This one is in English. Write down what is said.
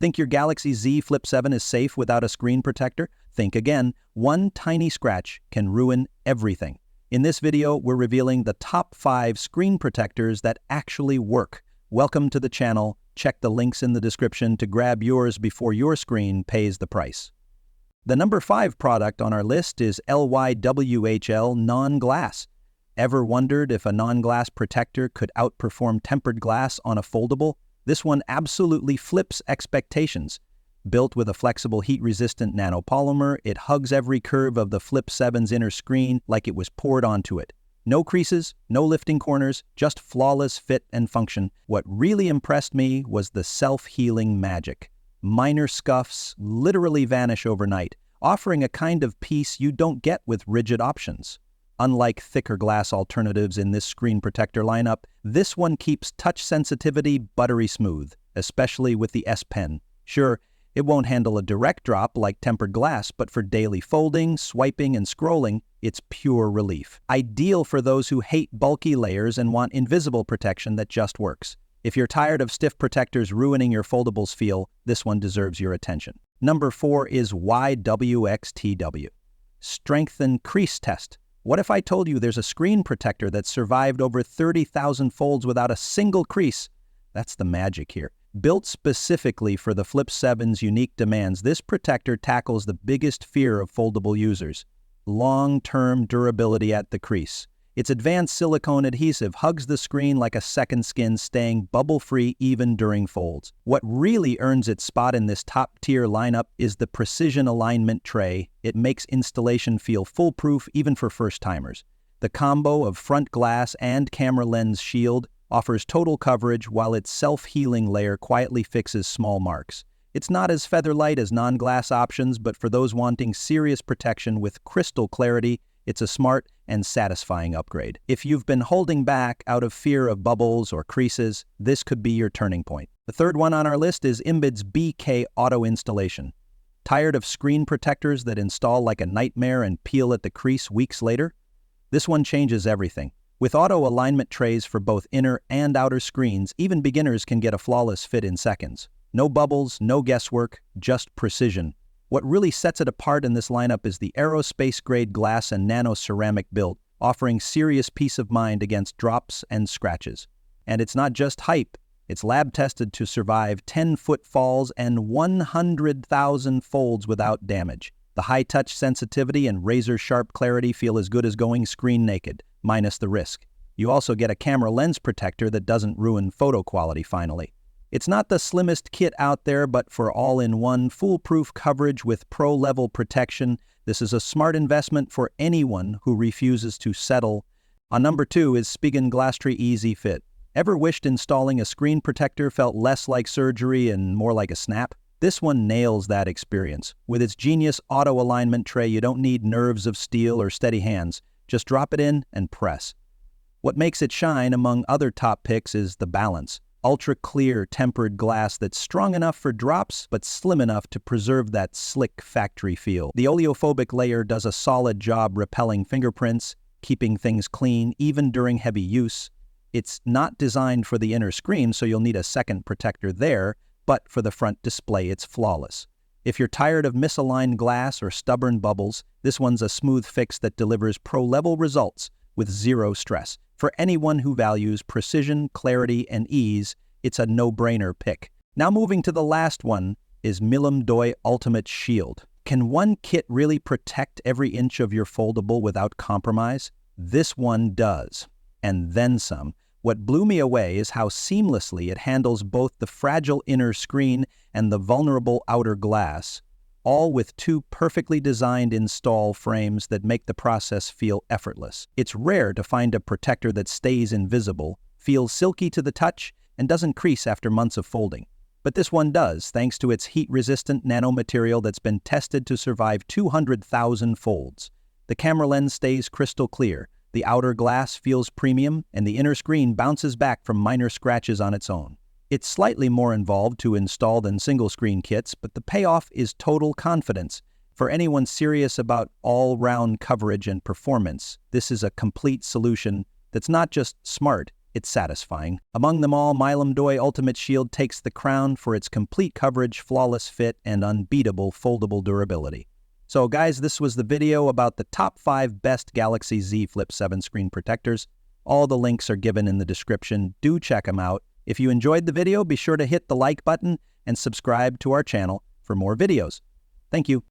Think your Galaxy Z Flip 7 is safe without a screen protector? Think again. One tiny scratch can ruin everything. In this video, we're revealing the top 5 screen protectors that actually work. Welcome to the channel. Check the links in the description to grab yours before your screen pays the price. The number 5 product on our list is LYWHL Non Glass. Ever wondered if a non-glass protector could outperform tempered glass on a foldable? This one absolutely flips expectations. Built with a flexible heat-resistant nanopolymer, it hugs every curve of the Flip 7's inner screen like it was poured onto it. No creases, no lifting corners, just flawless fit and function. What really impressed me was the self-healing magic. Minor scuffs literally vanish overnight, offering a kind of peace you don't get with rigid options. Unlike thicker glass alternatives in this screen protector lineup, this one keeps touch sensitivity buttery smooth, especially with the S Pen. Sure, it won't handle a direct drop like tempered glass, but for daily folding, swiping, and scrolling, it's pure relief. Ideal for those who hate bulky layers and want invisible protection that just works. If you're tired of stiff protectors ruining your foldables feel, this one deserves your attention. Number 4 is YWXTW. Strengthen Crease Test. What if I told you there's a screen protector that survived over 30,000 folds without a single crease? That's the magic here. Built specifically for the Flip 7's unique demands, this protector tackles the biggest fear of foldable users: long-term durability at the crease. Its advanced silicone adhesive hugs the screen like a second skin, staying bubble-free even during folds. What really earns its spot in this top-tier lineup is the precision alignment tray. It makes installation feel foolproof even for first-timers. The combo of front glass and camera lens shield offers total coverage, while its self-healing layer quietly fixes small marks. It's not as feather-light as non-glass options, but for those wanting serious protection with crystal clarity, it's a smart and satisfying upgrade. If you've been holding back out of fear of bubbles or creases, this could be your turning point. The third one on our list is IMBZBK Auto Installation. Tired of screen protectors that install like a nightmare and peel at the crease weeks later? This one changes everything. With auto alignment trays for both inner and outer screens, even beginners can get a flawless fit in seconds. No bubbles, no guesswork, just precision. What really sets it apart in this lineup is the aerospace-grade glass and nano-ceramic build, offering serious peace of mind against drops and scratches. And it's not just hype. It's lab-tested to survive 10-foot falls and 100,000 folds without damage. The high-touch sensitivity and razor-sharp clarity feel as good as going screen naked, minus the risk. You also get a camera lens protector that doesn't ruin photo quality finally. It's not the slimmest kit out there, but for all-in-one, foolproof coverage with pro-level protection, this is a smart investment for anyone who refuses to settle. On number 2 is Spigen GlasTR EZ FIT. Ever wished installing a screen protector felt less like surgery and more like a snap? This one nails that experience. With its genius auto-alignment tray, you don't need nerves of steel or steady hands. Just drop it in and press. What makes it shine among other top picks is the balance. Ultra-clear tempered glass that's strong enough for drops, but slim enough to preserve that slick factory feel. The oleophobic layer does a solid job repelling fingerprints, keeping things clean even during heavy use. It's not designed for the inner screen, so you'll need a second protector there, but for the front display, it's flawless. If you're tired of misaligned glass or stubborn bubbles, this one's a smooth fix that delivers pro-level results with zero stress. For anyone who values precision, clarity, and ease, it's a no-brainer pick. Now moving to the last one is Milomdoi Ultimate Shield. Can one kit really protect every inch of your foldable without compromise? This one does, and then some. What blew me away is how seamlessly it handles both the fragile inner screen and the vulnerable outer glass, all with 2 perfectly designed install frames that make the process feel effortless. It's rare to find a protector that stays invisible, feels silky to the touch, and doesn't crease after months of folding. But this one does, thanks to its heat-resistant nanomaterial that's been tested to survive 200,000 folds. The camera lens stays crystal clear, the outer glass feels premium, and the inner screen bounces back from minor scratches on its own. It's slightly more involved to install than single-screen kits, but the payoff is total confidence. For anyone serious about all-round coverage and performance, this is a complete solution that's not just smart, it's satisfying. Among them all, Milomdoi Ultimate Shield takes the crown for its complete coverage, flawless fit, and unbeatable foldable durability. So guys, this was the video about the top 5 best Galaxy Z Flip 7 screen protectors. All the links are given in the description. Do check them out. If you enjoyed the video, be sure to hit the like button and subscribe to our channel for more videos. Thank you.